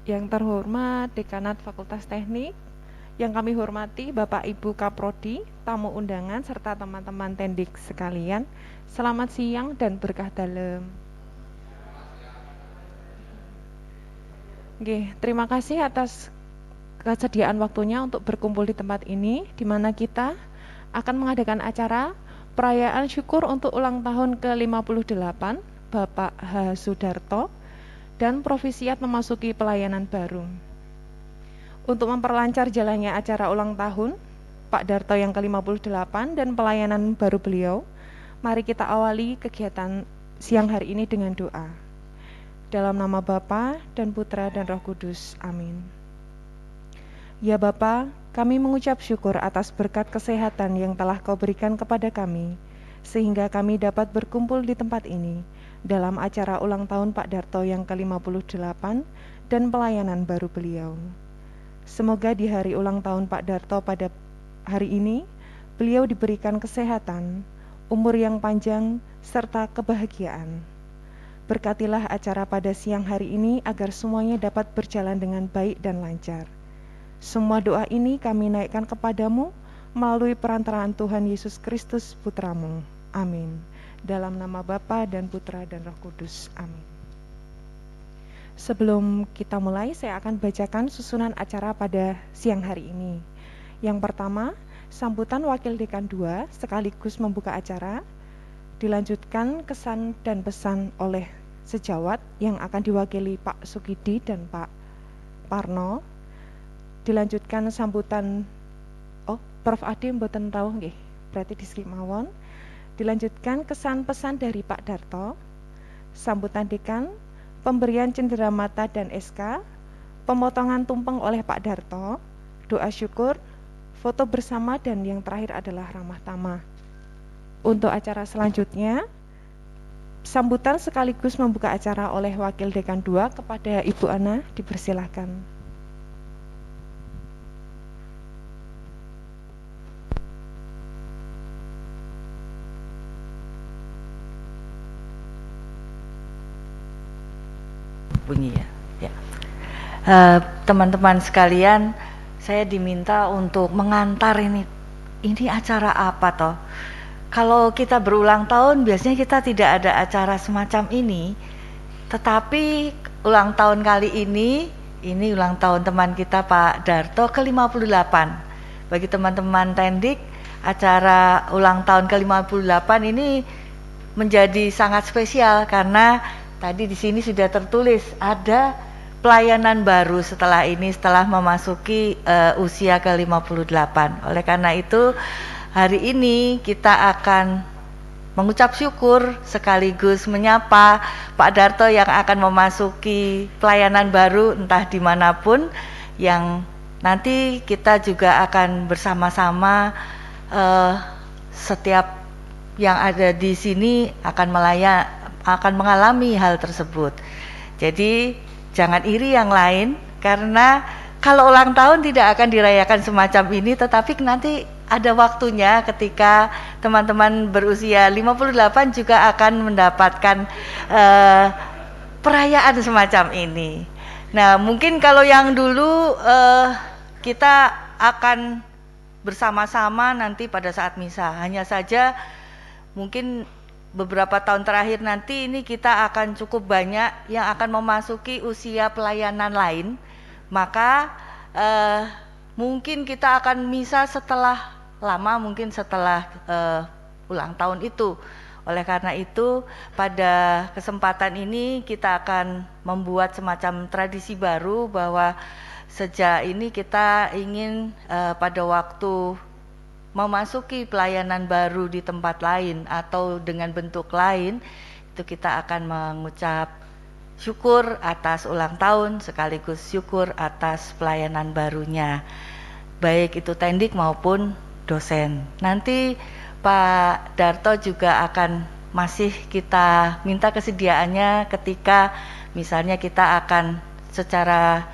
Yang terhormat Dekanat Fakultas Teknik, yang kami hormati Bapak Ibu Kaprodi, tamu undangan, serta teman-teman tendik sekalian. Selamat siang dan berkah dalem. Terima kasih atas kesediaan waktunya untuk berkumpul di tempat ini, di mana kita akan mengadakan acara perayaan syukur untuk ulang tahun ke-58 Bapak H. Sudarto dan Provisiat memasuki pelayanan baru. Untuk memperlancar jalannya acara ulang tahun Pak Darto yang ke-58 dan pelayanan baru beliau, mari kita awali kegiatan siang hari ini dengan doa. Dalam nama Bapa dan Putra dan Roh Kudus. Amin. Ya Bapa, kami mengucap syukur atas berkat kesehatan yang telah Kau berikan kepada kami, sehingga kami dapat berkumpul di tempat ini dalam acara ulang tahun Pak Darto yang ke-58 dan pelayanan baru beliau. Semoga di hari ulang tahun Pak Darto pada hari ini, beliau diberikan kesehatan, umur yang panjang, serta kebahagiaan. Berkatilah acara pada siang hari ini agar semuanya dapat berjalan dengan baik dan lancar. Semua doa ini kami naikkan kepadamu melalui perantaraan Tuhan Yesus Kristus Putramu. Amin. Dalam nama Bapa dan Putra dan Roh Kudus. Amin. Sebelum kita mulai, saya akan bacakan susunan acara pada siang hari ini. Yang pertama, sambutan Wakil Dekan 2 sekaligus membuka acara, dilanjutkan kesan dan pesan oleh sejawat yang akan diwakili Pak Sukidi dan Pak Parno. Dilanjutkan sambutan Prof. Adi mboten rawuh nggih, berarti di-skip mawon. Dilanjutkan kesan pesan dari Pak Darto, sambutan dekan, pemberian cenderamata dan SK, pemotongan tumpeng oleh Pak Darto, doa syukur, foto bersama, dan yang terakhir adalah ramah tamah. Untuk acara selanjutnya, sambutan sekaligus membuka acara oleh Wakil Dekan 2 kepada Ibu Ana, dipersilahkan. Bunyi ya. Teman-teman sekalian, saya diminta untuk mengantar ini acara apa toh? Kalau kita berulang tahun biasanya kita tidak ada acara semacam ini, tetapi ulang tahun kali ini ulang tahun teman kita Pak Darto ke-58. Bagi teman-teman tendik, acara ulang tahun ke-58 ini menjadi sangat spesial karena tadi di sini sudah tertulis ada pelayanan baru setelah memasuki usia ke-58. Oleh karena itu, hari ini kita akan mengucap syukur sekaligus menyapa Pak Darto yang akan memasuki pelayanan baru entah dimanapun, yang nanti kita juga akan bersama-sama setiap yang ada di sini akan mengalami hal tersebut. Jadi jangan iri yang lain, karena kalau ulang tahun tidak akan dirayakan semacam ini, tetapi nanti ada waktunya ketika teman-teman berusia 58 juga akan mendapatkan perayaan semacam ini. Nah, mungkin kalau yang dulu kita akan bersama-sama nanti pada saat misa. Hanya saja mungkin beberapa tahun terakhir nanti ini kita akan cukup banyak yang akan memasuki usia pelayanan lain, maka mungkin kita akan misa mungkin setelah ulang tahun itu. Oleh karena itu, pada kesempatan ini kita akan membuat semacam tradisi baru bahwa sejak ini kita ingin pada waktu memasuki pelayanan baru di tempat lain atau dengan bentuk lain, itu kita akan mengucap syukur atas ulang tahun sekaligus syukur atas pelayanan barunya, baik itu tendik maupun dosen. Nanti Pak Darto juga akan masih kita minta kesediaannya ketika misalnya kita akan secara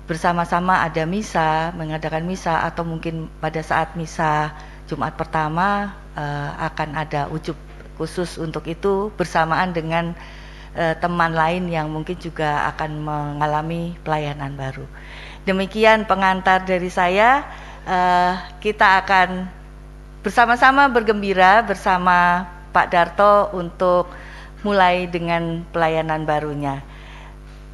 bersama-sama ada misa, mengadakan misa, atau mungkin pada saat misa Jumat pertama akan ada ujub khusus untuk itu bersamaan dengan teman lain yang mungkin juga akan mengalami pelayanan baru. Demikian pengantar dari saya. Kita akan bersama-sama bergembira bersama Pak Darto untuk mulai dengan pelayanan barunya.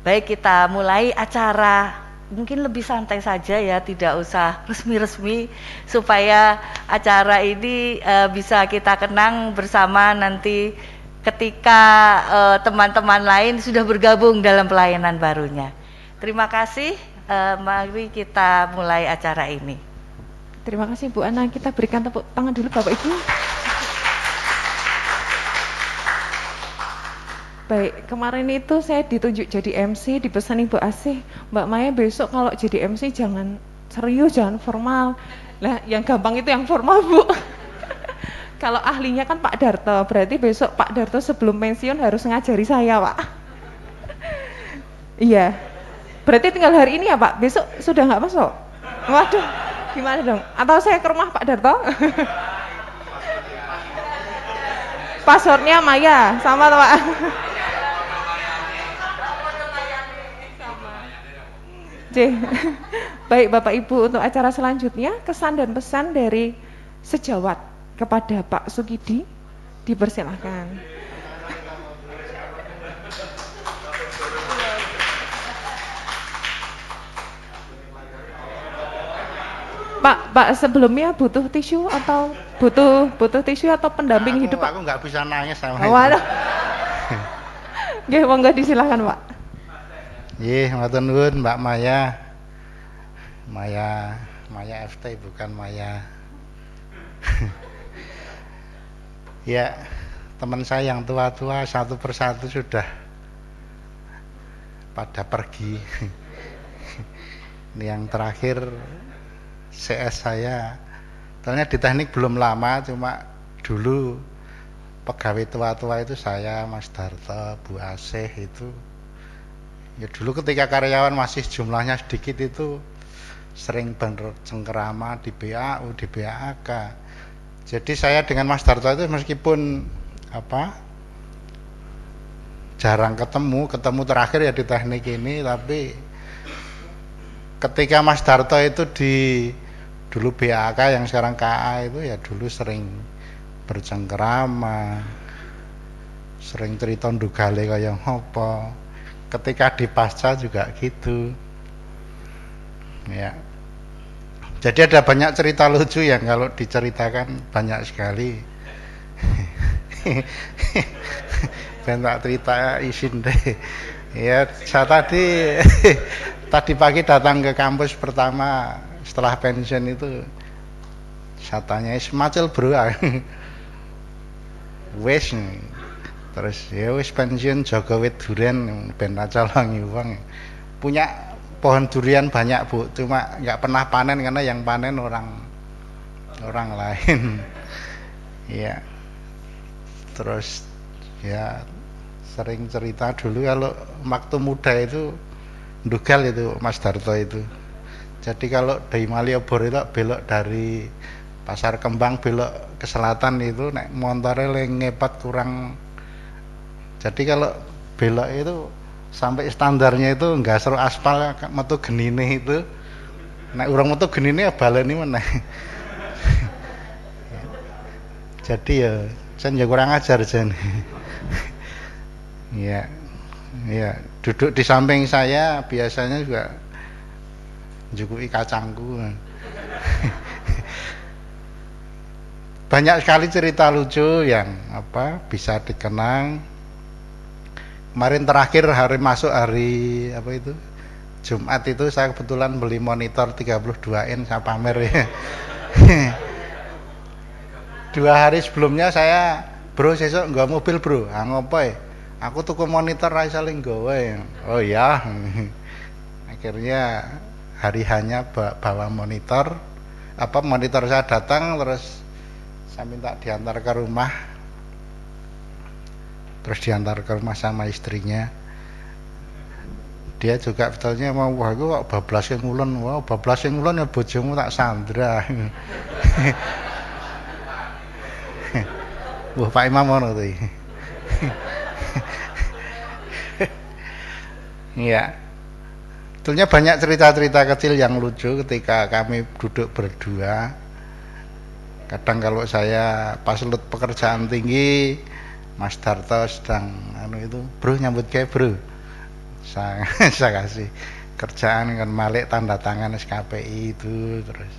Baik, kita mulai acara mungkin lebih santai saja ya, tidak usah resmi-resmi, supaya acara ini bisa kita kenang bersama nanti ketika teman-teman lain sudah bergabung dalam pelayanan barunya. Terima kasih, mari kita mulai acara ini. Terima kasih Bu Ana, kita berikan tepuk tangan dulu Bapak Ibu. Baik, kemarin itu saya ditunjuk jadi MC, dipesan Ibu Asih, Mbak Maya besok kalau jadi MC jangan serius, jangan formal. Lah, yang gampang itu yang formal Bu. Kalau ahlinya kan Pak Darto, berarti besok Pak Darto sebelum pensiun harus ngajari saya Pak. Iya, berarti tinggal hari ini ya Pak, besok sudah nggak masuk? Waduh, gimana dong? Atau saya ke rumah Pak Darto? Passwordnya Maya, sama tuh Pak. Baik Bapak Ibu, untuk acara selanjutnya kesan dan pesan dari sejawat kepada Pak Sukidi dipersilahkan. Pak sebelumnya butuh tisu atau butuh tisu atau pendamping hidup Pak? Aku nggak bisa nangis sama itu. Waduh. Nggih, monggo disilakan Pak. Nggih, matur nuwun Mbak Maya. Maya FT bukan Maya. Ya, teman saya yang tua-tua satu persatu sudah pada pergi. Ini yang terakhir CS saya, ternyata di teknik belum lama, cuma dulu pegawai tua-tua itu saya, Mas Darto, Bu Asih itu. Ya dulu ketika karyawan masih jumlahnya sedikit itu sering bercengkerama di BAU, di BAK. Jadi saya dengan Mas Darto itu meskipun jarang ketemu terakhir ya di teknik ini, tapi ketika Mas Darto itu di dulu BAK yang sekarang KA itu ya dulu sering bercengkerama, sering cerita ndugale kaya ngopo. Ketika di pasca juga gitu. Ya. Jadi ada banyak cerita lucu yang kalau diceritakan banyak sekali. Dan tak cerita isin deh. Ya, saya tadi pagi datang ke kampus pertama setelah pensiun itu, saya tanya semacil bro. Wes terus ya wis pensiun jaga wit durian ben aja langi wong. Punya pohon durian banyak Bu, cuma nggak pernah panen karena yang panen orang lain. Ya. Terus ya sering cerita dulu kalau waktu muda itu ndugal itu Mas Darto itu. Jadi kalau dari Malioboro itu belok dari Pasar Kembang belok ke selatan itu naik motornya ngepat kurang. Jadi kalau belok itu sampai standarnya itu enggak seru aspal, metu genine itu. Nek urang metu genine ya baleni meneh. Jadi ya jan ya kurang ajar jan. Ya. Ya, duduk di samping saya biasanya juga njukuki kacangku. Banyak sekali cerita lucu yang bisa dikenang. Kemarin terakhir masuk hari Jumat itu saya kebetulan beli monitor 32 in saya pamer ya. 2 hari sebelumnya saya, bro sesuk nggawa mobil bro, ngopo ya? Aku tuku monitor ra iso nggawa. Oh ya. Akhirnya hari hanya bawa monitor. Monitor saya datang terus saya minta diantar ke rumah. Terus diantar ke rumah sama istrinya. Dia juga betulnya mau wah aku kok bablas sing ngulon, wah bablas sing ngulon ya bojomu tak sandra. Wah Pak Imam ngono to. Iya. Sebetulnya banyak cerita-cerita kecil yang lucu ketika kami duduk berdua. Kadang kalau saya pas lut pekerjaan tinggi, Mas Darto sedang itu, bro nyambut gawe bro. Saya kasih kerjaan kan malik tanda tangan SKPI itu terus.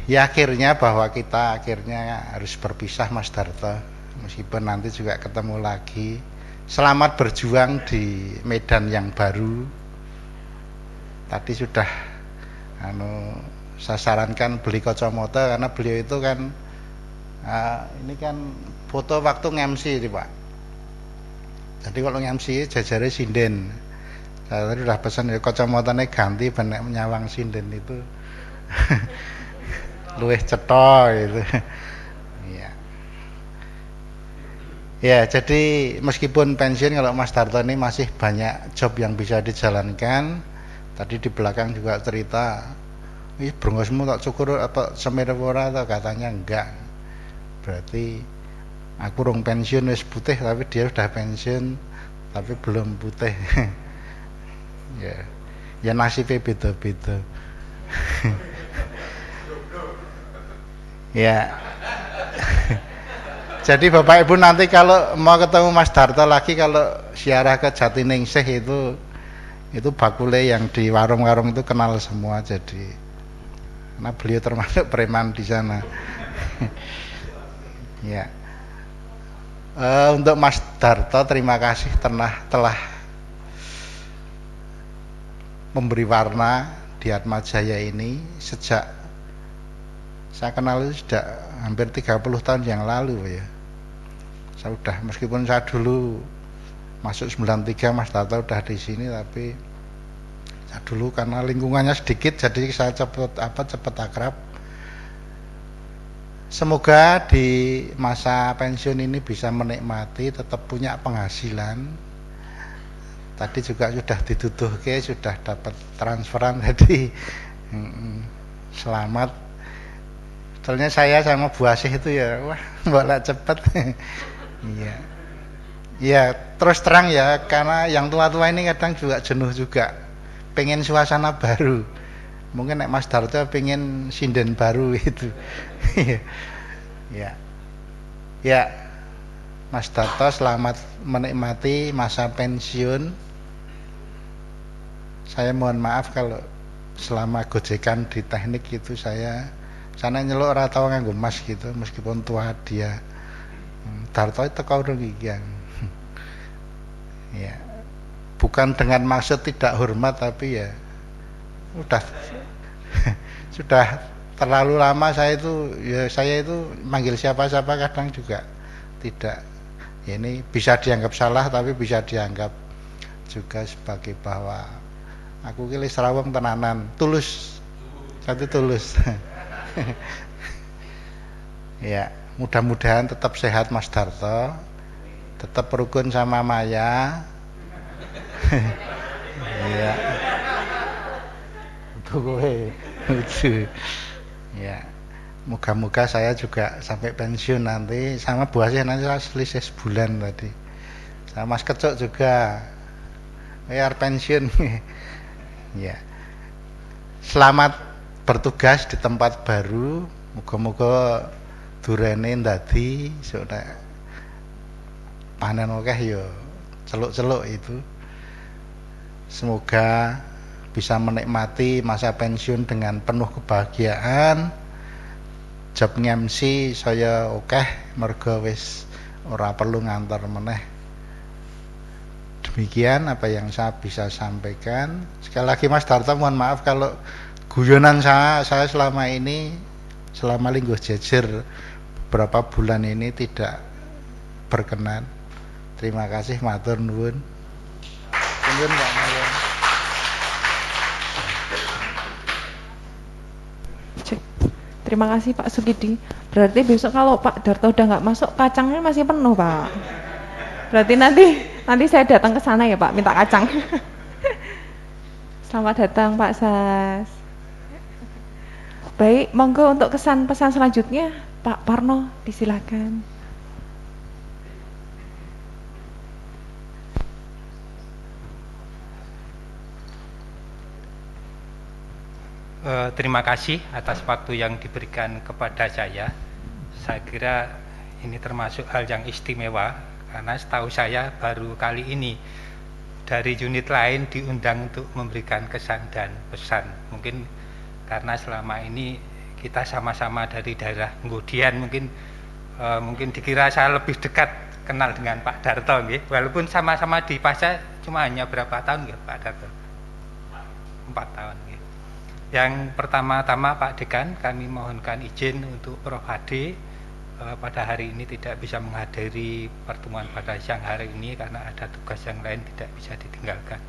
Ya akhirnya bahwa kita akhirnya harus berpisah Mas Darto, meskipun nanti juga ketemu lagi. Selamat berjuang di medan yang baru. Tadi sudah saya sarankan beli kacamata karena beliau itu kan ini kan foto waktu nge-MC Pak. Jadi kalau nge-MC jajare sinden. Saya tadi udah pesan ya kacamatanya ganti benek menyawang sinden itu. Luwih cetha gitu. Iya. Ya, jadi meskipun pensiun kalau Mas Darto ini masih banyak job yang bisa dijalankan. Tadi di belakang juga cerita, "Ih, brongosmu tak cukur apa semir ora?" Katanya enggak. Berarti aku rong pensiun wis putih tapi dia sudah pensiun tapi belum putih. Ya. Ya nasibnya beda-beda. Ya. Jadi Bapak Ibu nanti kalau mau ketemu Mas Darto lagi kalau ziarah ke Jatiningsih itu bakule yang di warung-warung itu kenal semua jadi karena beliau termasuk preman di sana. Ya. Untuk Mas Darto terima kasih telah memberi warna di Atmajaya ini sejak saya kenal itu sudah hampir 30 tahun yang lalu ya. Saya udah meskipun saya dulu masuk 93 Mas Darto udah di sini tapi saya dulu karena lingkungannya sedikit jadi saya cepet akrab. Semoga di masa pensiun ini bisa menikmati tetap punya penghasilan. Tadi juga sudah dituduhke sudah dapat transferan jadi selamat. Soalnya saya sama Bu Asih itu ya wah bolak cepet. Iya. Ya terus terang ya karena yang tua-tua ini kadang juga jenuh juga pengen suasana baru mungkin Mas Darto pengen sinden baru itu. Ya ya Mas Darto selamat menikmati masa pensiun. Saya mohon maaf kalau selama gojekan di teknik itu saya sana nyeluk ora tau nganggo mas gitu meskipun tua dia. Darto itu kau rugian. Ya. Bukan dengan maksud tidak hormat tapi ya sudah terlalu lama saya itu manggil siapa-siapa kadang juga tidak ini bisa dianggap salah tapi bisa dianggap juga sebagai bahwa aku ki serawong tenanan tulus satu tulus. Ya mudah-mudahan tetap sehat Mas Darto tetap rukun sama Maya. Iya. Lucu. Ya. Moga-moga saya juga sampai pensiun nanti sama Bu Asih nanti saya selisih sebulan tadi. Sama Mas Kecok juga. Biar pensiun. Ya. Selamat bertugas di tempat baru. Moga-moga durene ndadi sudah panen akeh ya celuk-celuk itu. Semoga bisa menikmati masa pensiun dengan penuh kebahagiaan. Job nge-MC saya akeh mergo wis ora perlu ngantor meneh. Demikian apa yang saya bisa sampaikan. Sekali lagi Mas Darto mohon maaf kalau guyonan saya selama ini selama lingguh jejer beberapa bulan ini tidak berkenan. Terima kasih matur nuwun. Nuwun Pak Mayon. Terima kasih Pak Sukidi. Berarti besok kalau Pak Darto udah nggak masuk kacangnya masih penuh Pak. Berarti nanti saya datang ke sana ya Pak minta kacang. Selamat datang Pak Sas. Baik, monggo untuk kesan pesan selanjutnya Pak Parno disilakan. terima kasih atas waktu yang diberikan kepada saya. Saya kira ini termasuk hal yang istimewa karena setahu saya baru kali ini dari unit lain diundang untuk memberikan kesan dan pesan. Mungkin karena selama ini kita sama-sama dari daerah Ngodian, mungkin dikira saya lebih dekat kenal dengan Pak Darto, walaupun sama-sama di Pasca cuma hanya berapa tahun Pak Darto? 4 tahun. Yang pertama-tama Pak Dekan, kami mohonkan izin untuk Prof. Hadi pada hari ini tidak bisa menghadiri pertemuan pada siang hari ini karena ada tugas yang lain tidak bisa ditinggalkan.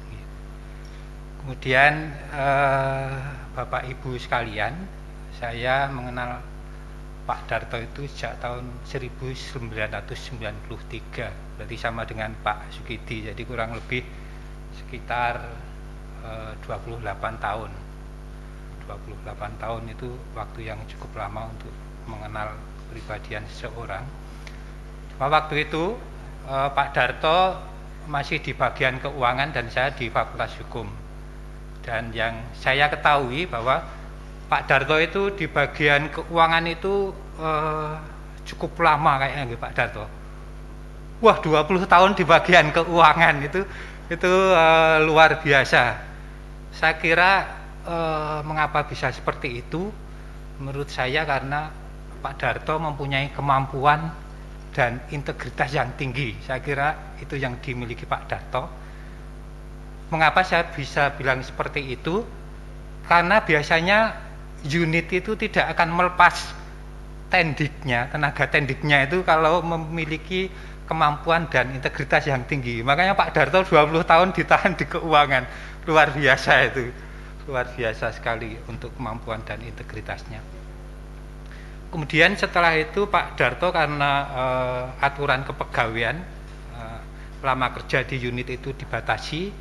Kemudian Bapak Ibu sekalian, saya mengenal Pak Darto itu sejak tahun 1993, berarti sama dengan Pak Sukidi, jadi kurang lebih sekitar 28 tahun. 28 tahun itu waktu yang cukup lama untuk mengenal kepribadian seseorang. Waktu itu Pak Darto masih di bagian keuangan dan saya di Fakultas Hukum. Dan yang saya ketahui bahwa Pak Darto itu di bagian keuangan itu cukup lama kayaknya Pak Darto. Wah, 20 tahun di bagian keuangan itu luar biasa. Saya kira mengapa bisa seperti itu? Menurut saya karena Pak Darto mempunyai kemampuan dan integritas yang tinggi. Saya kira itu yang dimiliki Pak Darto. Mengapa saya bisa bilang seperti itu? Karena biasanya unit itu tidak akan melepas tendiknya, tenaga tendiknya itu kalau memiliki kemampuan dan integritas yang tinggi. Makanya Pak Darto 20 tahun ditahan di keuangan. Luar biasa itu. Luar biasa sekali untuk kemampuan dan integritasnya. Kemudian setelah itu Pak Darto karena aturan kepegawaian lama kerja di unit itu dibatasi,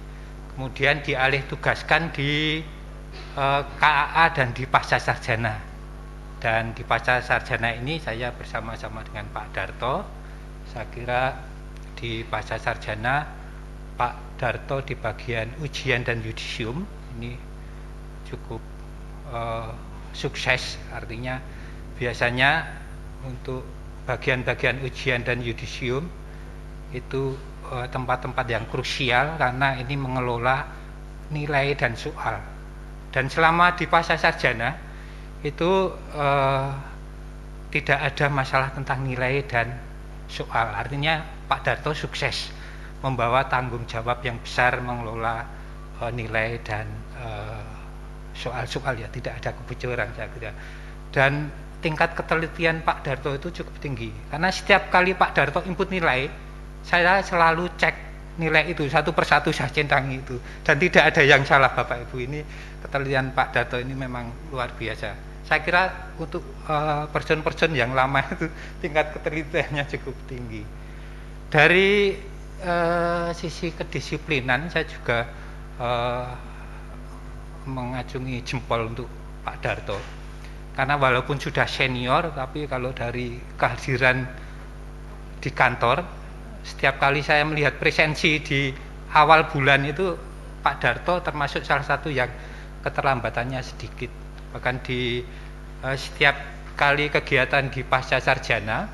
kemudian dialih tugaskan di KAA dan di Pasca Sarjana. Dan di Pasca Sarjana ini saya bersama-sama dengan Pak Darto. Saya kira di Pasca Sarjana Pak Darto di bagian ujian dan yudisium ini cukup sukses, artinya biasanya untuk bagian-bagian ujian dan yudisium itu tempat-tempat yang krusial karena ini mengelola nilai dan soal. Dan selama di Pasca Sarjana itu tidak ada masalah tentang nilai dan soal, artinya Pak Darto sukses membawa tanggung jawab yang besar mengelola nilai dan soal-soal, ya tidak ada kebocoran saya kira. Dan tingkat ketelitian Pak Darto itu cukup tinggi karena setiap kali Pak Darto input nilai saya selalu cek nilai itu satu persatu, saya centangi itu dan tidak ada yang salah. Bapak Ibu, ini ketelitian Pak Darto ini memang luar biasa. Saya kira untuk person-person yang lama itu tingkat ketelitiannya cukup tinggi. Dari sisi kedisiplinan saya juga mengacungi jempol untuk Pak Darto karena walaupun sudah senior tapi kalau dari kehadiran di kantor setiap kali saya melihat presensi di awal bulan itu Pak Darto termasuk salah satu yang keterlambatannya sedikit. Bahkan di setiap kali kegiatan di Pasca Sarjana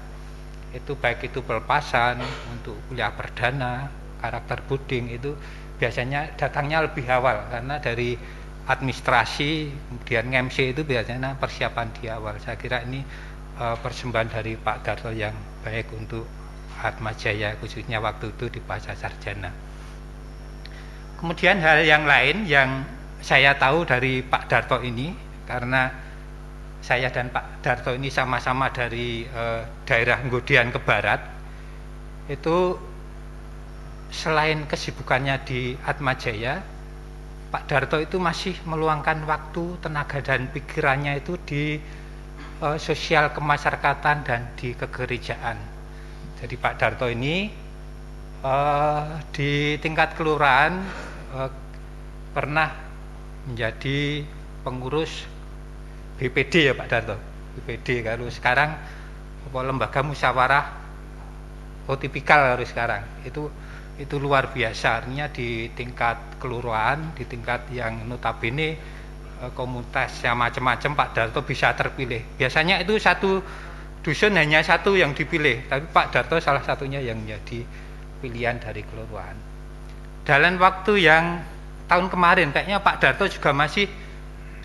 itu baik itu pelepasan untuk kuliah perdana, karakter budding itu biasanya datangnya lebih awal karena dari administrasi kemudian MC itu biasanya persiapan di awal. Saya kira ini persembahan dari Pak Darto yang baik untuk Atmajaya khususnya waktu itu di Pasca Sarjana. Kemudian hal yang lain yang saya tahu dari Pak Darto ini, karena saya dan Pak Darto ini sama-sama dari daerah Ngodian ke barat, itu selain kesibukannya di Atmajaya, Pak Darto itu masih meluangkan waktu, tenaga dan pikirannya itu di sosial kemasyarakatan dan di kegerejaan. Jadi Pak Darto ini di tingkat kelurahan pernah menjadi pengurus BPD ya Pak Darto. BPD kalau sekarang lembaga musyawarah tipikal harus sekarang itu luar biasa, artinya di tingkat kelurahan, di tingkat yang notabene komunitas yang macam-macam Pak Darto bisa terpilih. Biasanya itu satu dusun hanya satu yang dipilih, tapi Pak Darto salah satunya yang menjadi pilihan dari kelurahan. Dalam waktu yang tahun kemarin kayaknya Pak Darto juga masih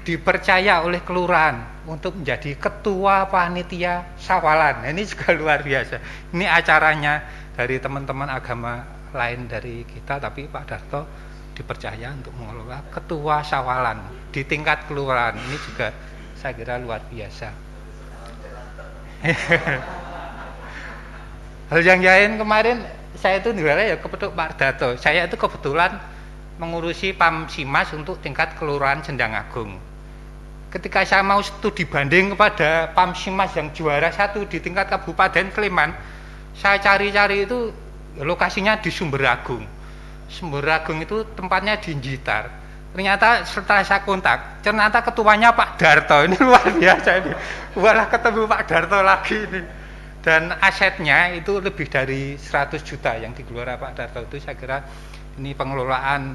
dipercaya oleh kelurahan untuk menjadi ketua panitia sawalan. Nah, ini juga luar biasa. Ini acaranya dari teman-teman agama lain dari kita, tapi Pak Darto dipercaya untuk mengelola ketua sawalan di tingkat kelurahan. Ini juga saya kira luar biasa. Hal yang lain kemarin saya itu ya kepetuk Pak Darto. Saya itu kebetulan mengurusi Pamsimas untuk tingkat kelurahan Sendang Agung. Ketika saya mau studi banding kepada Pamsimas yang juara 1 di tingkat Kabupaten Sleman, saya cari-cari itu lokasinya di Sumber Agung. Sumber Agung itu tempatnya di Njitar. Ternyata setelah saya kontak, ternyata ketuanya Pak Darto. Ini luar biasa ini. Walah ketemu Pak Darto lagi ini. Dan asetnya itu lebih dari 100 juta yang dikelola Pak Darto itu. Saya kira ini pengelolaan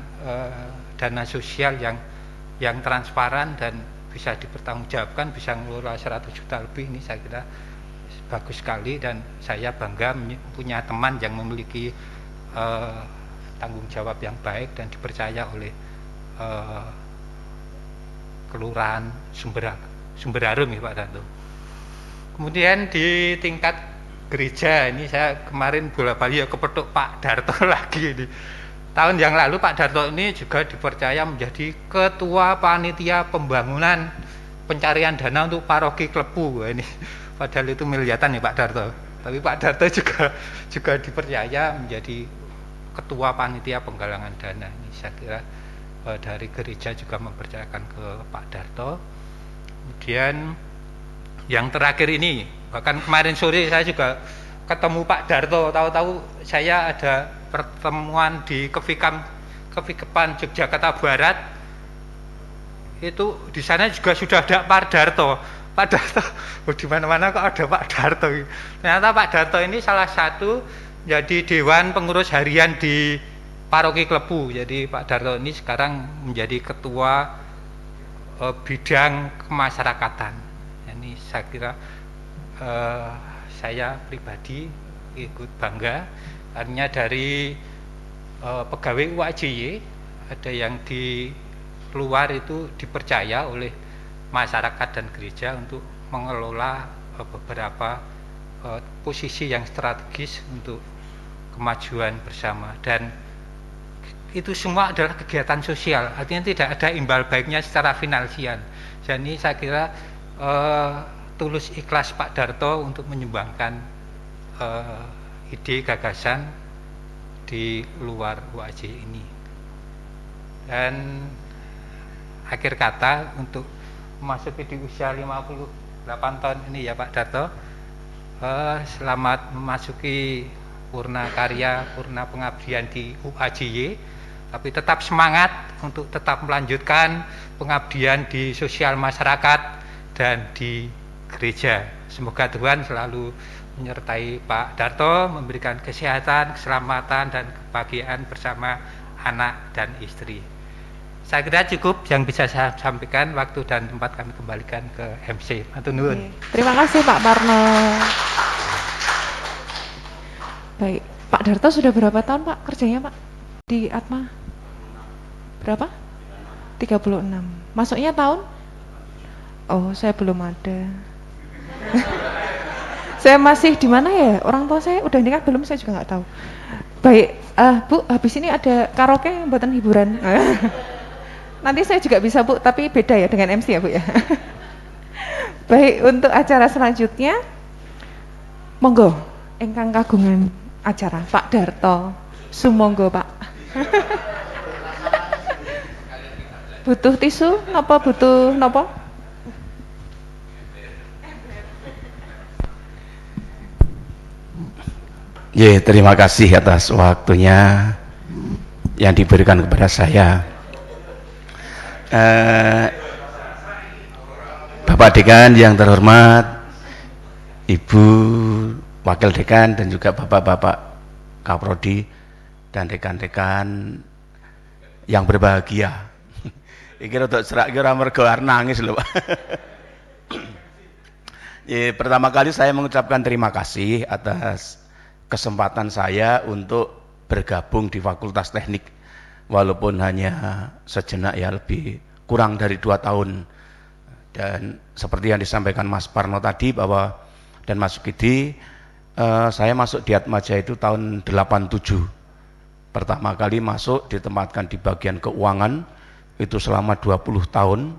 dana sosial yang transparan dan bisa dipertanggungjawabkan, bisa mengelola 100 juta lebih. Ini saya kira bagus sekali dan saya bangga punya teman yang memiliki tanggung jawab yang baik dan dipercaya oleh kelurahan Sumber Harum ya Pak Darto. Kemudian di tingkat gereja ini saya kemarin bola-bali ya kepetuk Pak Darto lagi ini. Tahun yang lalu Pak Darto ini juga dipercaya menjadi ketua panitia pembangunan pencarian dana untuk paroki Klepu. Ini padahal itu miliatan ya Pak Darto. Tapi Pak Darto juga dipercaya menjadi ketua panitia penggalangan dana. Ini saya kira dari gereja juga mempercayakan ke Pak Darto. Kemudian yang terakhir ini, bahkan kemarin sore saya juga ketemu Pak Darto. Tahu-tahu saya ada pertemuan di Kevikepan Yogyakarta Barat. Itu di sana juga sudah ada Pak Darto. Pak Darto, di mana-mana kok ada Pak Darto. Ternyata Pak Darto ini salah satu jadi dewan pengurus harian di Paroki Klepu. Jadi Pak Darto ini sekarang menjadi ketua bidang kemasyarakatan. Ini saya kira saya pribadi ikut bangga. Artinya dari pegawai UAJY ada yang di luar itu dipercaya oleh masyarakat dan gereja untuk mengelola beberapa posisi yang strategis untuk kemajuan bersama, dan itu semua adalah kegiatan sosial, artinya tidak ada imbal baiknya secara finansial. Jadi saya kira tulus ikhlas Pak Darto untuk menyumbangkan ide gagasan di luar UAJ ini. Dan akhir kata untuk memasuki di usia 58 tahun ini ya Pak Darto, selamat memasuki purna karya, purna pengabdian di UAJY, tapi tetap semangat untuk tetap melanjutkan pengabdian di sosial masyarakat dan di gereja. Semoga Tuhan selalu menyertai Pak Darto, memberikan kesehatan, keselamatan, dan kebahagiaan bersama anak dan istri. Saya kira cukup yang bisa saya sampaikan. Waktu dan tempat kami kembalikan ke MC. Matur nuwun. Terima kasih Pak Parno. Baik, Pak Darto sudah berapa tahun Pak kerjanya Pak di Atma? Berapa? 36. Masuknya tahun? Oh, saya belum ada. Saya masih di mana ya? Orang tua saya udah nikah belum? Saya juga nggak tahu. Baik, Bu, habis ini ada karaoke buatan hiburan. Nanti saya juga bisa Bu, tapi beda ya dengan MC ya Bu ya. Baik, untuk acara selanjutnya, monggo, ingkang kagungan acara Pak Darto, sumonggo Pak. Butuh tisu? Napa butuh napa? Ya, terima kasih atas waktunya yang diberikan kepada saya. Bapak Dekan yang terhormat, Ibu Wakil Dekan, dan juga Bapak-Bapak Kaprodi dan rekan-rekan yang berbahagia. Iki rada serak iki ora mergo arep nangis lho, Pak. Ya, pertama kali saya mengucapkan terima kasih atas kesempatan saya untuk bergabung di Fakultas Teknik, walaupun hanya sejenak ya, lebih kurang dari 2 tahun. Dan seperti yang disampaikan Mas Parno tadi bahwa dan Mas Sukidi, saya masuk di Atmaja itu tahun 87. Pertama kali masuk ditempatkan di bagian keuangan itu selama 20 tahun.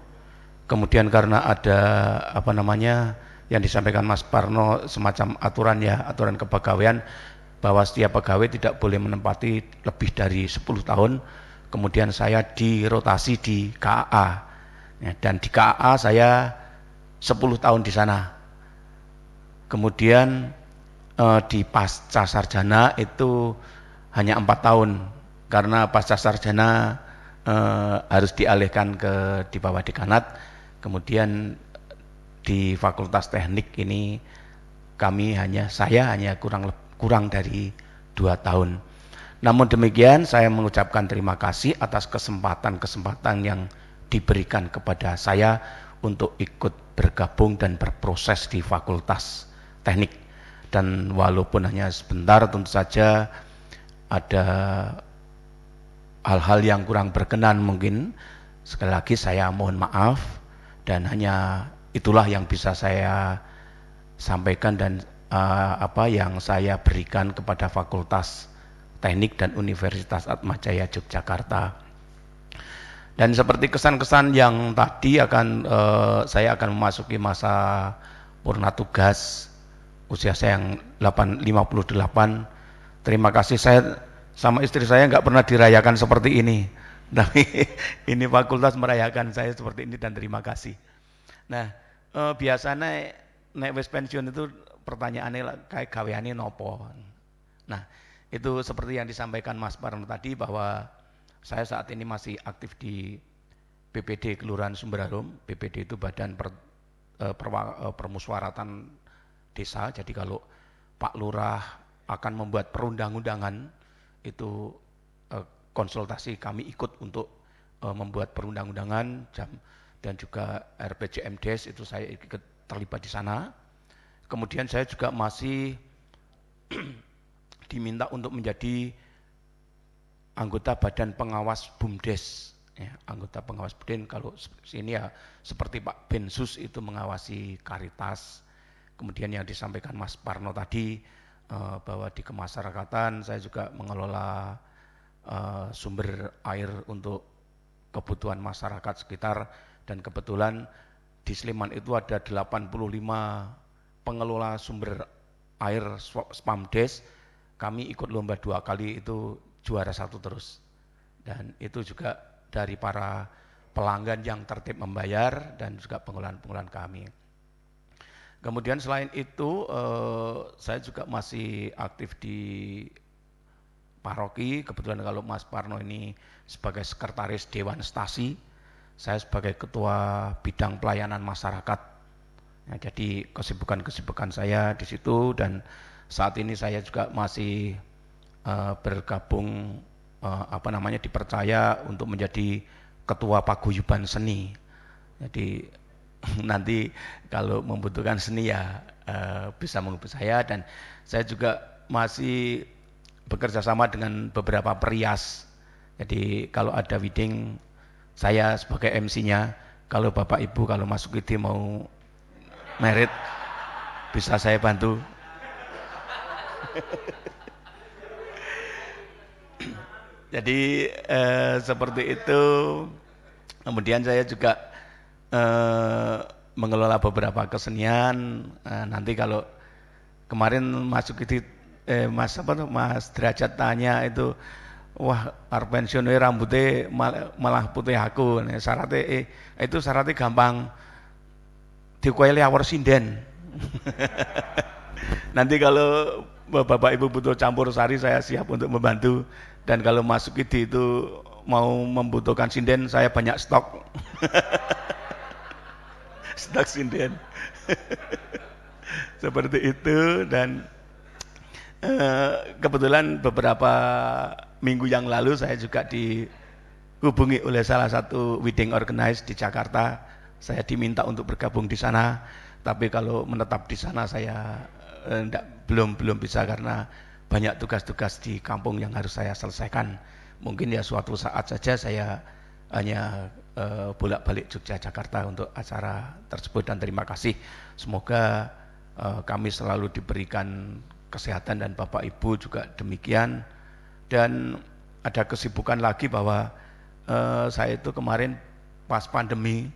Kemudian karena ada apa namanya yang disampaikan Mas Parno semacam aturan ya, aturan kepegawaian bahwa setiap pegawai tidak boleh menempati lebih dari 10 tahun. Kemudian saya dirotasi di KAA ya, dan di KAA saya 10 tahun di sana. Kemudian di pasca sarjana itu hanya 4 tahun karena pasca sarjana harus dialihkan di bawah dekanat. Kemudian di Fakultas Teknik ini saya hanya kurang dari 2 tahun. Namun demikian saya mengucapkan terima kasih atas kesempatan-kesempatan yang diberikan kepada saya untuk ikut bergabung dan berproses di Fakultas Teknik. Dan walaupun hanya sebentar, tentu saja ada hal-hal yang kurang berkenan mungkin. Sekali lagi saya mohon maaf, dan hanya itulah yang bisa saya sampaikan dan apa yang saya berikan kepada Fakultas Teknik dan Universitas Atmajaya Yogyakarta. Dan seperti kesan-kesan yang tadi saya akan memasuki masa purna tugas, usia saya yang 58. Terima kasih, saya sama istri saya nggak pernah dirayakan seperti ini. Tapi ini fakultas merayakan saya seperti ini dan terima kasih. Nah, biasanya nek wis pensiun itu pertanyaannya kayak gaweane nopo. Nah, itu seperti yang disampaikan Mas Parno tadi bahwa saya saat ini masih aktif di BPD Kelurahan Sumberharum. BPD itu Badan Permusyawaratan Desa. Jadi kalau Pak Lurah akan membuat perundang-undangan, itu konsultasi kami ikut untuk membuat perundang-undangan dan juga RPJMDes itu saya ikut terlibat di sana. Kemudian saya juga masih diminta untuk menjadi anggota Badan Pengawas BUMDes. Ya, anggota pengawas BUMDes kalau sini ya seperti Pak Bensus itu mengawasi Karitas. Kemudian yang disampaikan Mas Parno tadi bahwa di kemasyarakatan saya juga mengelola sumber air untuk kebutuhan masyarakat sekitar, dan kebetulan di Sleman itu ada 85 pengelola sumber air Spamdes. Kami ikut lomba 2 kali, itu juara 1 terus, dan itu juga dari para pelanggan yang tertib membayar dan juga pengelolaan kami. Kemudian selain itu saya juga masih aktif di paroki. Kebetulan kalau Mas Parno ini sebagai sekretaris Dewan Stasi, saya sebagai ketua bidang pelayanan masyarakat. Ya, jadi kesibukan saya di situ, dan saat ini saya juga masih bergabung dipercaya untuk menjadi ketua paguyuban seni. Jadi nanti kalau membutuhkan seni ya bisa menghubungi saya, dan saya juga masih bekerja sama dengan beberapa perias. Jadi kalau ada wedding, saya sebagai MC-nya. Kalau Bapak Ibu, kalau Mas Sukidi mau merit, bisa saya bantu. Jadi seperti itu. Kemudian saya juga mengelola beberapa kesenian. Nanti kalau kemarin Mas Sukidi Mas Derajat tanya itu, wah arep pensiun rambutnya malah putih aku. Syaratnya gampang, dikuali awor sinden. Nanti kalau Bapak Ibu butuh campur sari, saya siap untuk membantu. Dan kalau Mas Sukidi itu mau membutuhkan sinden, saya banyak stok. Stok sinden. Seperti itu. Dan kebetulan beberapa minggu yang lalu saya juga dihubungi oleh salah satu wedding organizer di Jakarta. Saya diminta untuk bergabung di sana, tapi kalau menetap di sana saya belum bisa karena banyak tugas-tugas di kampung yang harus saya selesaikan. Mungkin ya suatu saat saja saya hanya bolak-balik Jogja Jakarta untuk acara tersebut, dan terima kasih. Semoga kami selalu diberikan kesehatan dan Bapak Ibu juga demikian. Dan ada kesibukan lagi bahwa saya itu kemarin pas pandemi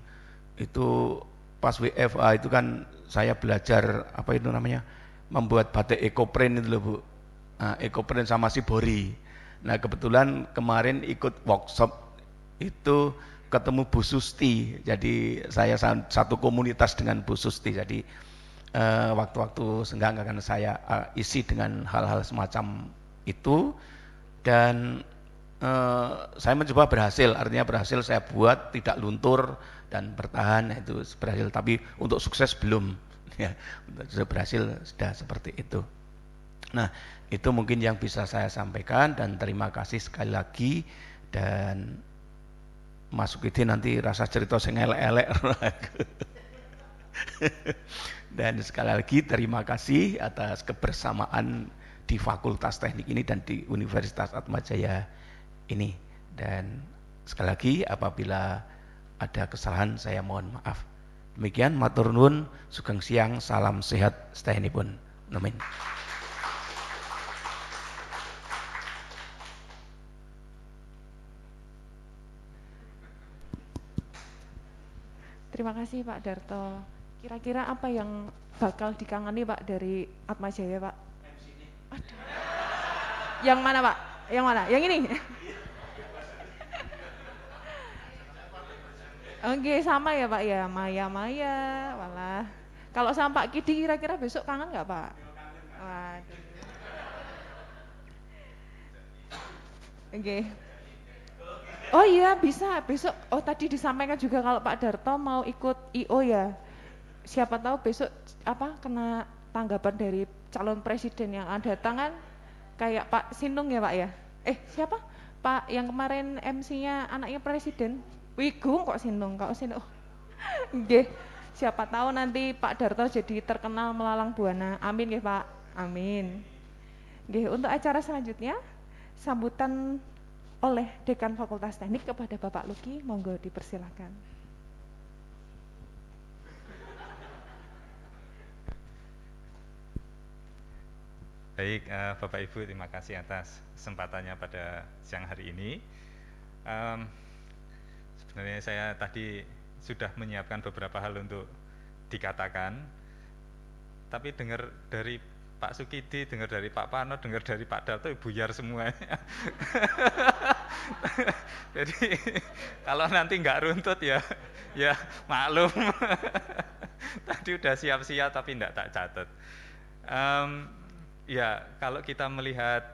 itu, pas WFA itu kan saya belajar apa itu namanya, membuat batik ekoprint itu loh Bu. Nah, ekoprint sama Shibori. Nah, kebetulan kemarin ikut workshop itu ketemu Bu Susti. Jadi saya satu komunitas dengan Bu Susti. Jadi waktu-waktu senggang akan saya isi dengan hal-hal semacam itu. Dan saya mencoba berhasil, artinya berhasil saya buat tidak luntur dan bertahan, itu berhasil. Tapi untuk sukses belum, ya. Sudah berhasil, sudah seperti itu. Nah, itu mungkin yang bisa saya sampaikan, dan terima kasih sekali lagi. Dan masuk itu nanti rasa cerita sing elek-elek. Dan sekali lagi terima kasih atas kebersamaan di Fakultas Teknik ini dan di Universitas Atmajaya ini. Dan sekali lagi apabila ada kesalahan saya mohon maaf. Demikian, matur nuwun, sugeng siang, salam sehat sedayanipun. Amin. Terima kasih Pak Darto. Kira-kira apa yang bakal dikangeni Pak dari Atmajaya Pak? Aduh. Yang mana Pak? Yang mana? Yang ini? Oke, sama ya Pak ya, Maya, walah. Kalau sama Pak Kidi kira-kira besok kangen nggak Pak? Waduh. Oke. Oh iya bisa besok. Oh tadi disampaikan juga kalau Pak Darto mau ikut IO ya. Siapa tahu besok apa kena tanggapan dari calon presiden yang ada datang kan, kayak Pak Sinung ya Pak ya. Siapa? Pak yang kemarin MC-nya anaknya presiden. Wigung kok Sinung, kok Sinung. Nggih. Siapa tahu nanti Pak Darto jadi terkenal melalang buana. Amin ya Pak. Amin. Nggih, untuk acara selanjutnya sambutan oleh Dekan Fakultas Teknik kepada Bapak Luki, monggo dipersilakan. Baik, Bapak Ibu, terima kasih atas kesempatannya pada siang hari ini. Sebenarnya saya tadi sudah menyiapkan beberapa hal untuk dikatakan, tapi dengar dari Pak Sukidi, dengar dari Pak Pano, dengar dari Pak Darto, buyar semuanya. Jadi kalau nanti nggak runtut ya maklum. Tadi udah siap-siap tapi nggak tak catat. Ya kalau kita melihat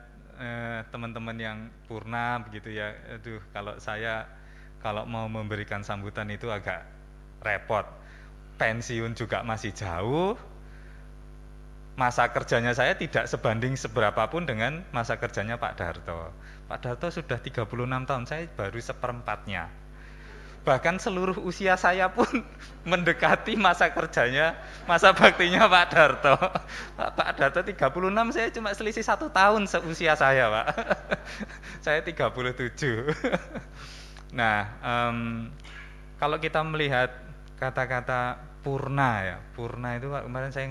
teman-teman yang purna begitu ya, kalau mau memberikan sambutan itu agak repot. Pensiun juga masih jauh. Masa kerjanya saya tidak sebanding seberapapun dengan masa kerjanya Pak Darto. Pak Darto sudah 36 tahun, saya baru seperempatnya. Bahkan seluruh usia saya pun mendekati masa kerjanya, masa baktinya Pak Darto. Pak Darto 36, saya cuma selisih 1 tahun seusia saya Pak. Saya 37. Nah, kalau kita melihat kata-kata purna ya, purna itu kemarin saya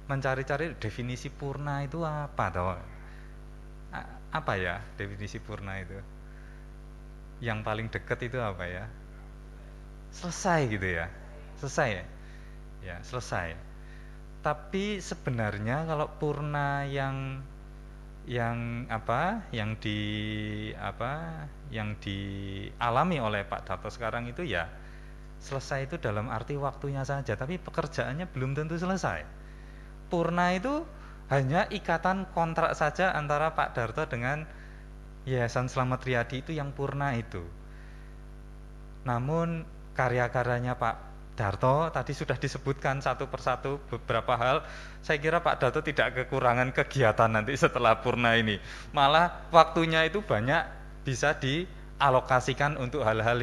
mencari-cari definisi purna itu apa toh? Apa ya definisi purna itu? Yang paling dekat itu apa ya? Selesai gitu ya. Selesai ya? Ya, selesai. Tapi sebenarnya kalau purna yang dialami oleh Pak Darto sekarang itu ya selesai itu dalam arti waktunya saja, tapi pekerjaannya belum tentu selesai. Purna itu hanya ikatan kontrak saja antara Pak Darto dengan Yayasan Slamet Riyadi, itu yang purna itu. Namun karya-karyanya Pak Darto tadi sudah disebutkan satu persatu beberapa hal. Saya kira Pak Darto tidak kekurangan kegiatan nanti setelah purna ini. Malah waktunya itu banyak bisa alokasikan untuk hal-hal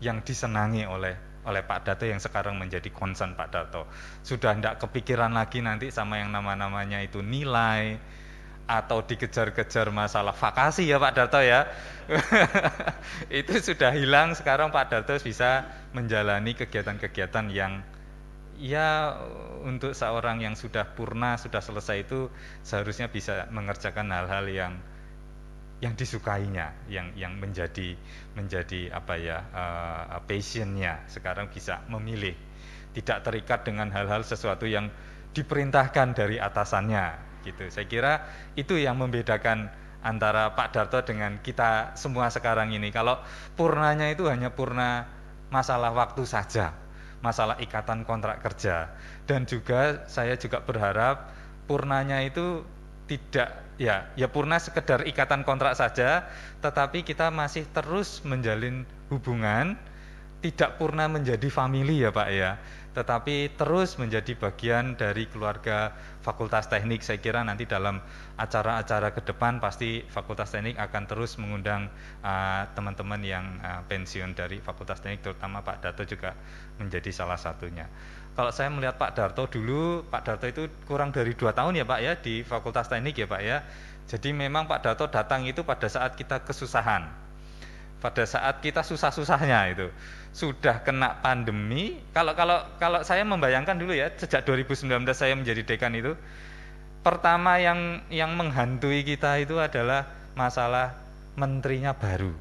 yang disenangi oleh Pak Darto yang sekarang menjadi concern Pak Darto. Sudah tidak kepikiran lagi nanti sama yang namanya itu nilai atau dikejar-kejar masalah vakasi ya Pak Darto ya. Itu sudah hilang, sekarang Pak Darto bisa menjalani kegiatan-kegiatan yang ya untuk seorang yang sudah purna, sudah selesai itu seharusnya bisa mengerjakan hal-hal yang disukainya, yang menjadi apa ya, passionnya. Sekarang bisa memilih, tidak terikat dengan hal-hal sesuatu yang diperintahkan dari atasannya gitu. Saya kira itu yang membedakan antara Pak Darto dengan kita semua sekarang ini. Kalau purnanya itu hanya purna masalah waktu saja, masalah ikatan kontrak kerja, dan juga saya juga berharap purnanya itu tidak ya purna sekedar ikatan kontrak saja, tetapi kita masih terus menjalin hubungan, tidak purna menjadi family ya Pak ya, tetapi terus menjadi bagian dari keluarga Fakultas Teknik. Saya kira nanti dalam acara-acara ke depan pasti Fakultas Teknik akan terus mengundang teman-teman yang pensiun dari Fakultas Teknik, terutama Pak Darto juga menjadi salah satunya. Kalau saya melihat Pak Darto dulu, Pak Darto itu kurang dari 2 tahun ya Pak ya di Fakultas Teknik ya Pak ya. Jadi memang Pak Darto datang itu pada saat kita kesusahan, pada saat kita susah-susahnya itu. Sudah kena pandemi. Kalau saya membayangkan dulu ya, sejak 2019 saya menjadi dekan itu, pertama yang menghantui kita itu adalah masalah menterinya baru,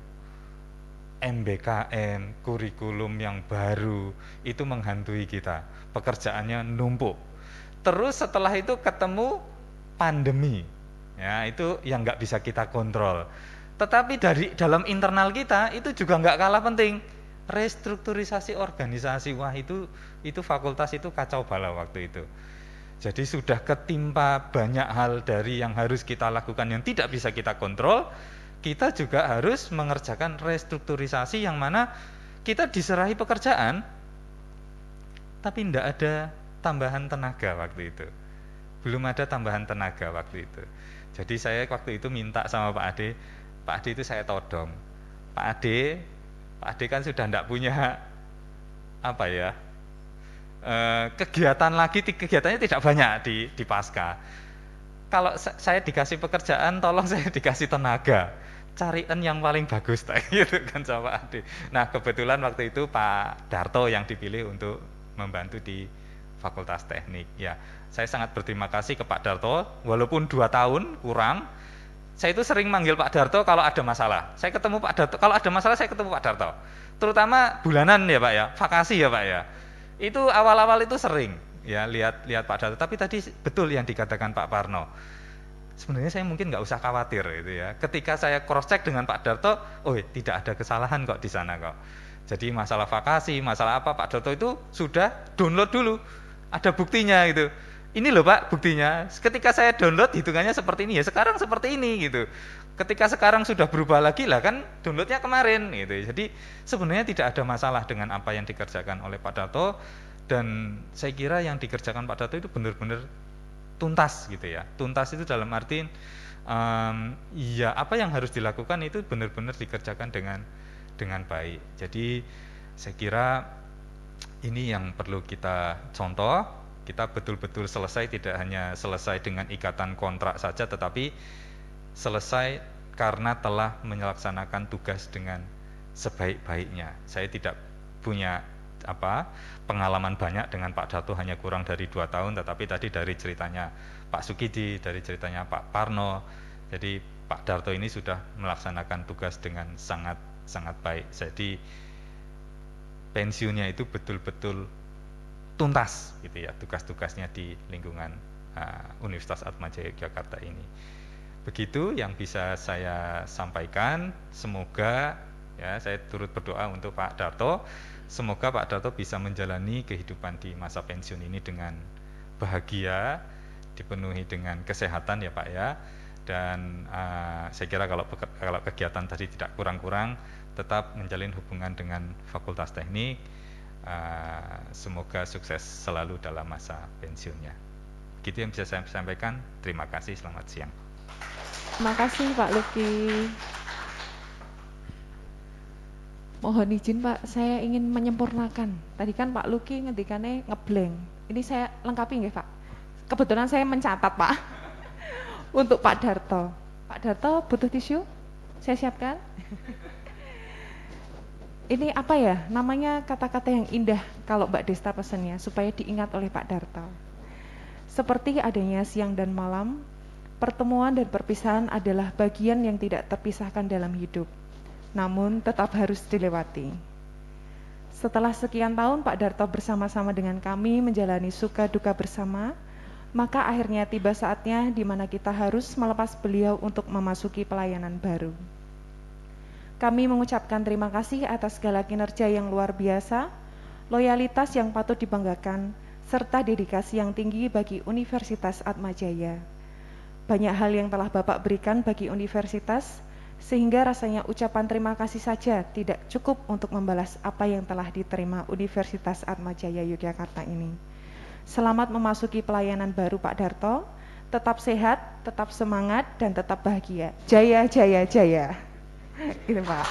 MBKM, kurikulum yang baru, itu menghantui kita, pekerjaannya numpuk. Terus setelah itu ketemu pandemi, ya itu yang nggak bisa kita kontrol. Tetapi dari dalam internal kita itu juga nggak kalah penting, restrukturisasi organisasi. Wah itu fakultas itu kacau balau waktu itu. Jadi sudah ketimpa banyak hal dari yang harus kita lakukan yang tidak bisa kita kontrol. Kita juga harus mengerjakan restrukturisasi yang mana kita diserahi pekerjaan, tapi tidak ada tambahan tenaga waktu itu. Belum ada tambahan tenaga waktu itu. Jadi saya waktu itu minta sama Pak Ade itu saya todong. Pak Ade kan sudah tidak punya apa ya, kegiatan lagi, kegiatannya tidak banyak di Pasca. Kalau saya dikasih pekerjaan, tolong saya dikasih tenaga, cariin yang paling bagus gitu kan sama Pak Ade. Nah kebetulan waktu itu Pak Darto yang dipilih untuk membantu di Fakultas Teknik. Ya, saya sangat berterima kasih ke Pak Darto, walaupun 2 tahun kurang. Saya itu sering manggil Pak Darto kalau ada masalah. Saya ketemu Pak Darto, kalau ada masalah saya ketemu Pak Darto. Terutama bulanan ya Pak ya, vakasi ya Pak ya. Itu awal-awal itu sering ya lihat Pak Darto. Tapi tadi betul yang dikatakan Pak Parno. Sebenarnya saya mungkin nggak usah khawatir gitu ya. Ketika saya cross check dengan Pak Darto, oh tidak ada kesalahan kok di sana kok. Jadi masalah vakasi, masalah apa, Pak Darto itu sudah download dulu. Ada buktinya gitu. Ini loh Pak buktinya, ketika saya download hitungannya seperti ini, ya sekarang seperti ini gitu. Ketika sekarang sudah berubah lagi lah kan downloadnya kemarin gitu. Jadi sebenarnya tidak ada masalah dengan apa yang dikerjakan oleh Pak Darto, dan saya kira yang dikerjakan Pak Darto itu benar-benar tuntas gitu ya. Tuntas itu dalam arti ya apa yang harus dilakukan itu benar-benar dikerjakan dengan baik. Jadi saya kira ini yang perlu kita contoh. Kita betul-betul selesai, tidak hanya selesai dengan ikatan kontrak saja, tetapi selesai karena telah melaksanakan tugas dengan sebaik-baiknya. Saya tidak punya pengalaman banyak dengan Pak Darto, hanya kurang dari 2 tahun, tetapi tadi dari ceritanya Pak Sukidi, dari ceritanya Pak Parno, jadi Pak Darto ini sudah melaksanakan tugas dengan sangat baik. Jadi pensiunnya itu betul-betul tuntas gitu ya, tugas-tugasnya di lingkungan Universitas Atmajaya Yogyakarta ini. Begitu yang bisa saya sampaikan. Semoga ya, saya turut berdoa untuk Pak Darto, semoga Pak Darto bisa menjalani kehidupan di masa pensiun ini dengan bahagia, dipenuhi dengan kesehatan ya Pak ya. Dan saya kira kalau kegiatan tadi tidak kurang-kurang, tetap menjalin hubungan dengan Fakultas Teknik. Semoga sukses selalu dalam masa pensiunnya. Begitu yang bisa saya sampaikan. Terima kasih, selamat siang. Terima kasih Pak Luki. Mohon izin Pak, saya ingin menyempurnakan. Tadi kan Pak Luki ngendikannya ngeblank. Ini saya lengkapi nggih Pak. Kebetulan saya mencatat Pak. Untuk Pak Darto. Pak Darto butuh tisu? Saya siapkan. Ini apa ya? Namanya kata-kata yang indah kalau Mbak Desta pesannya supaya diingat oleh Pak Darto. Seperti adanya siang dan malam, pertemuan dan perpisahan adalah bagian yang tidak terpisahkan dalam hidup, namun tetap harus dilewati. Setelah sekian tahun Pak Darto bersama-sama dengan kami menjalani suka duka bersama, maka akhirnya tiba saatnya di mana kita harus melepas beliau untuk memasuki pelayanan baru. Kami mengucapkan terima kasih atas segala kinerja yang luar biasa, loyalitas yang patut dibanggakan, serta dedikasi yang tinggi bagi Universitas Atmajaya. Banyak hal yang telah Bapak berikan bagi universitas, sehingga rasanya ucapan terima kasih saja tidak cukup untuk membalas apa yang telah diterima Universitas Atmajaya Yogyakarta ini. Selamat memasuki pelayanan baru Pak Darto, tetap sehat, tetap semangat, dan tetap bahagia. Jaya, jaya, jaya. Gitu Pak.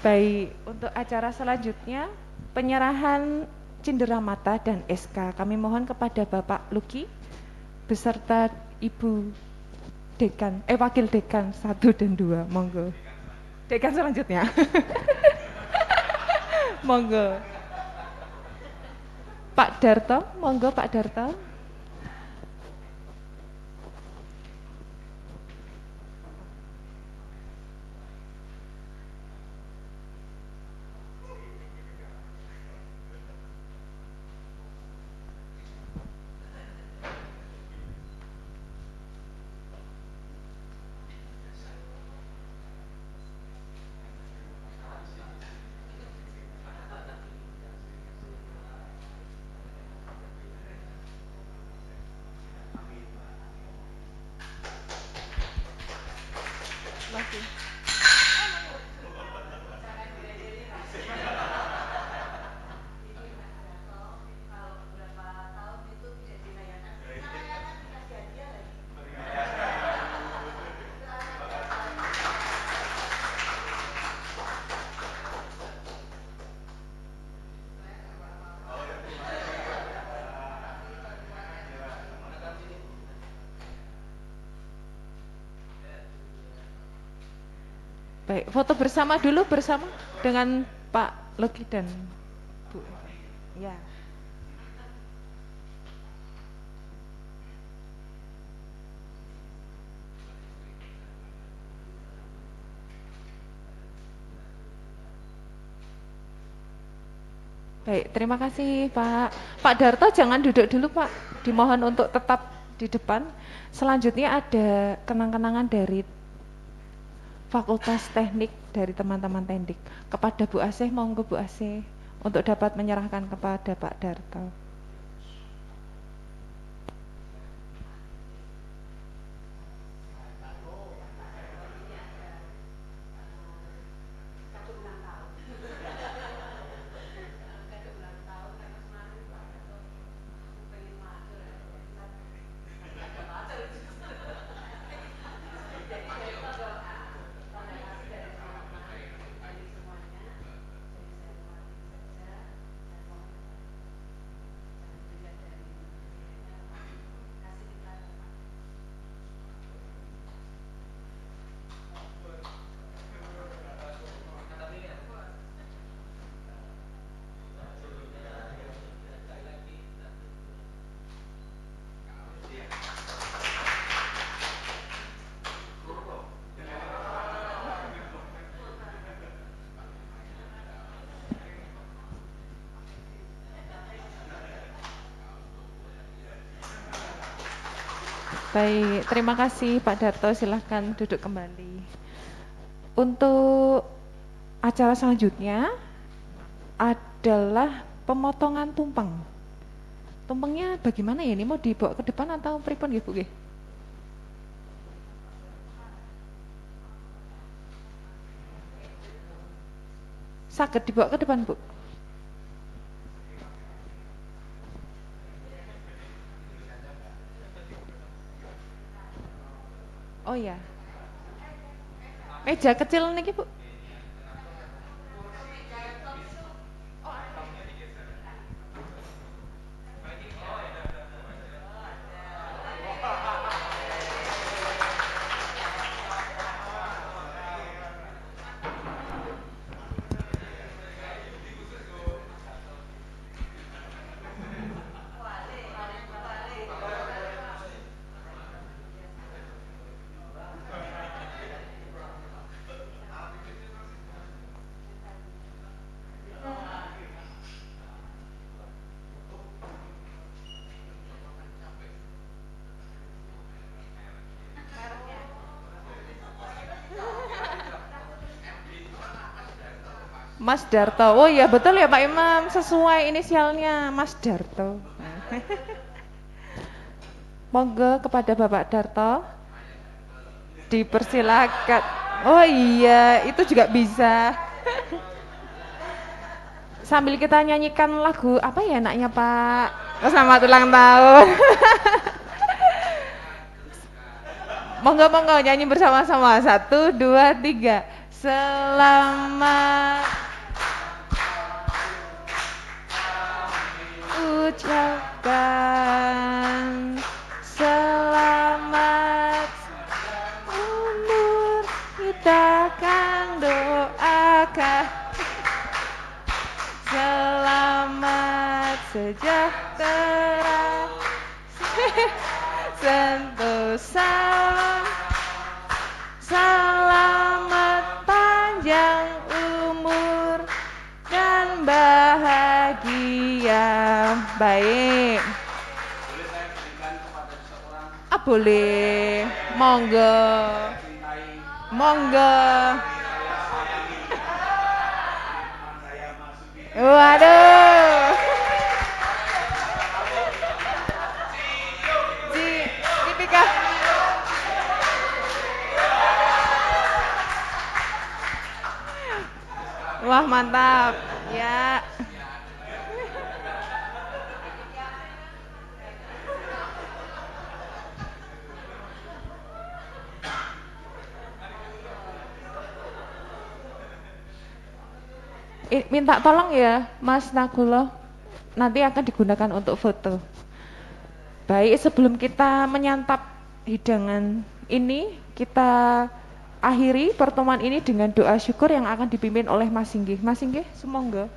Baik, untuk acara selanjutnya, penyerahan cenderamata dan SK. Kami mohon kepada Bapak Luki, beserta Ibu Dekan, Wakil Dekan 1 dan 2, monggo. Dekan selanjutnya. Monggo. Pak Darto, monggo Pak Darto. Baik, foto bersama dulu bersama dengan Pak Luki dan Bu. Ya. Baik, terima kasih Pak. Pak Darto jangan duduk dulu Pak. Dimohon untuk tetap di depan. Selanjutnya ada kenang-kenangan dari Fakultas Teknik dari teman-teman Teknik. Kepada Bu Asih, monggo Bu Asih untuk dapat menyerahkan kepada Pak Darto. Baik, terima kasih Pak Darto, silahkan duduk kembali. Untuk acara selanjutnya adalah pemotongan tumpeng. Tumpengnya bagaimana ya, ini mau dibawa ke depan atau pripun nggih Bu nggih? Saged dibawa ke depan Bu. Oh ya. Meja kecil niki, Bu. Mas Darto. Oh iya betul ya Pak Imam, sesuai inisialnya Mas Darto. Monggo kepada Bapak Darto dipersilakan. Oh iya, itu juga bisa. Sambil kita nyanyikan lagu apa ya enaknya Pak? Oh, selamat ulang tahun. Monggo nyanyi bersama-sama. 1, 2, 3. Selamat ucapkan, selamat umur, kita akan doakan. Selamat sejahtera, sentosa, selamat panjang umur dan bahagia. Baik. Boleh. Monggo. Waduh. Dipika. Wah, mantap. Ya. Minta tolong ya Mas Nagulo, nanti akan digunakan untuk foto. Baik, sebelum kita menyantap hidangan ini, kita akhiri pertemuan ini dengan doa syukur yang akan dipimpin oleh Mas Singgih. Mas Singgih, sumangga.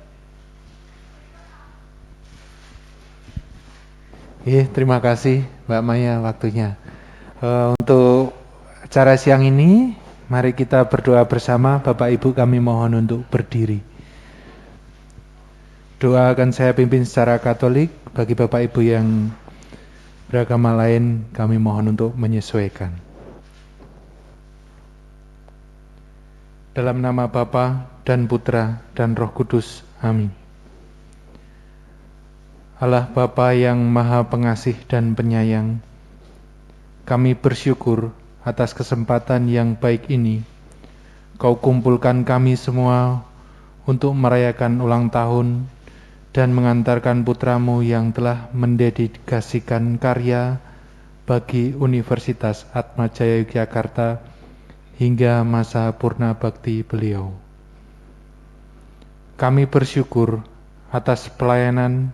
Terima kasih Mbak Maya waktunya. Untuk acara siang ini, mari kita berdoa bersama. Bapak Ibu kami mohon untuk berdiri. Doa akan saya pimpin secara Katolik. Bagi Bapak Ibu yang beragama lain, kami mohon untuk menyesuaikan. Dalam nama Bapa dan Putra dan Roh Kudus. Amin. Allah Bapa yang Maha Pengasih dan Penyayang, kami bersyukur atas kesempatan yang baik ini. Kau kumpulkan kami semua untuk merayakan ulang tahun dan mengantarkan putramu yang telah mendedikasikan karya bagi Universitas Atmajaya Yogyakarta hingga masa purna bakti beliau. Kami bersyukur atas pelayanan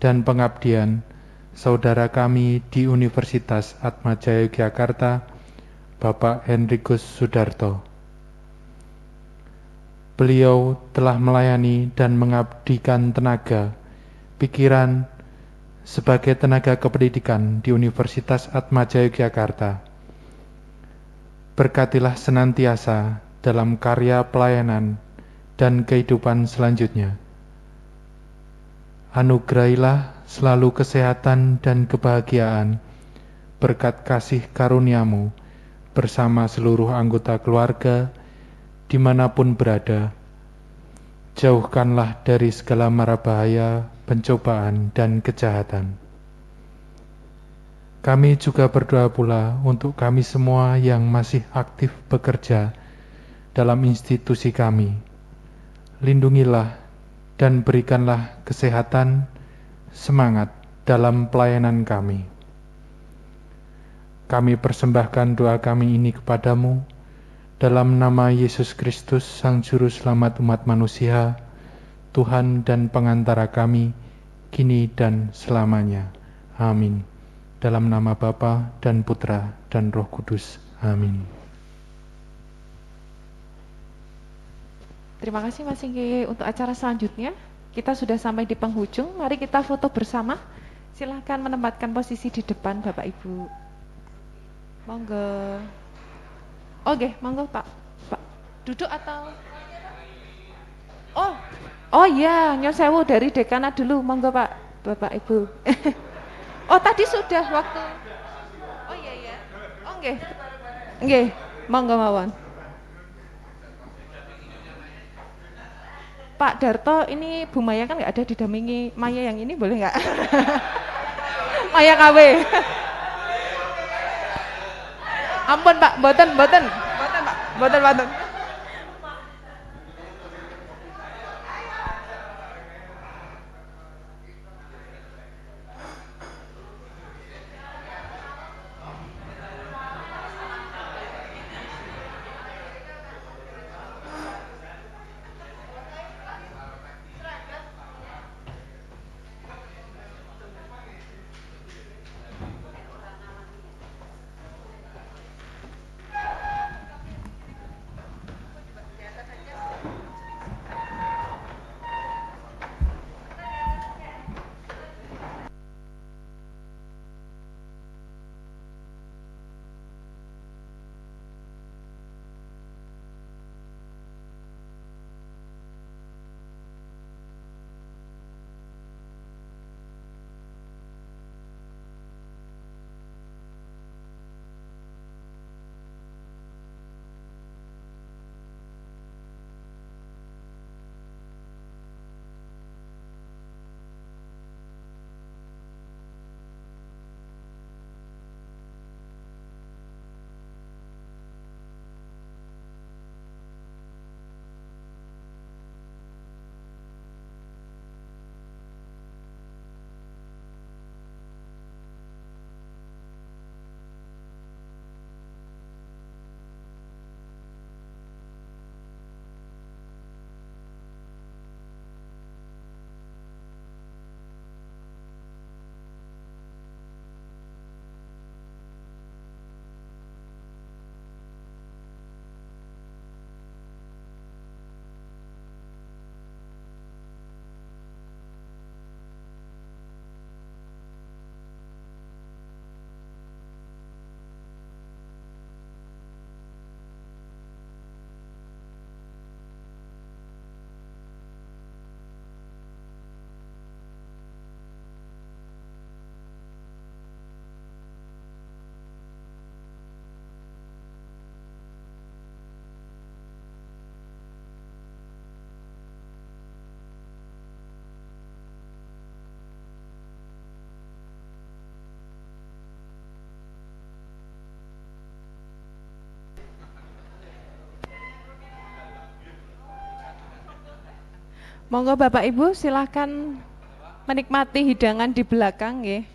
dan pengabdian saudara kami di Universitas Atmajaya Yogyakarta, Bapak Henrikus Sudarto. Beliau telah melayani dan mengabdikan tenaga, pikiran sebagai tenaga kependidikan di Universitas Atmajaya Yogyakarta. Berkatilah senantiasa dalam karya pelayanan dan kehidupan selanjutnya. Anugerahilah selalu kesehatan dan kebahagiaan berkat kasih karunia-Mu bersama seluruh anggota keluarga dimanapun berada. Jauhkanlah dari segala mara bahaya, pencobaan, dan kejahatan. Kami juga berdoa pula untuk kami semua yang masih aktif bekerja dalam institusi kami. Lindungilah dan berikanlah kesehatan, semangat dalam pelayanan kami. Kami persembahkan doa kami ini kepadamu dalam nama Yesus Kristus, Sang Juru Selamat umat manusia, Tuhan dan pengantara kami, kini dan selamanya. Amin. Dalam nama Bapa dan Putra dan Roh Kudus. Amin. Terima kasih Mas Singgi. Untuk acara selanjutnya, kita sudah sampai di penghujung. Mari kita foto bersama. Silahkan menempatkan posisi di depan Bapak Ibu. Monggo. Oke, monggo Pak. Pak, duduk atau? Oh iya, Nyon Sewu dari Dekanat dulu. Monggo Pak, Bapak Ibu. Oh tadi sudah waktu. Oh iya. Oh nggih. Monggo mawon. Pak Darto, ini Bu Maya kan nggak ada, didampingi Maya yang ini boleh nggak? Maya KW. Ampun Pak, boten Pak, boten. Monggo Bapak Ibu silahkan menikmati hidangan di belakang nggih.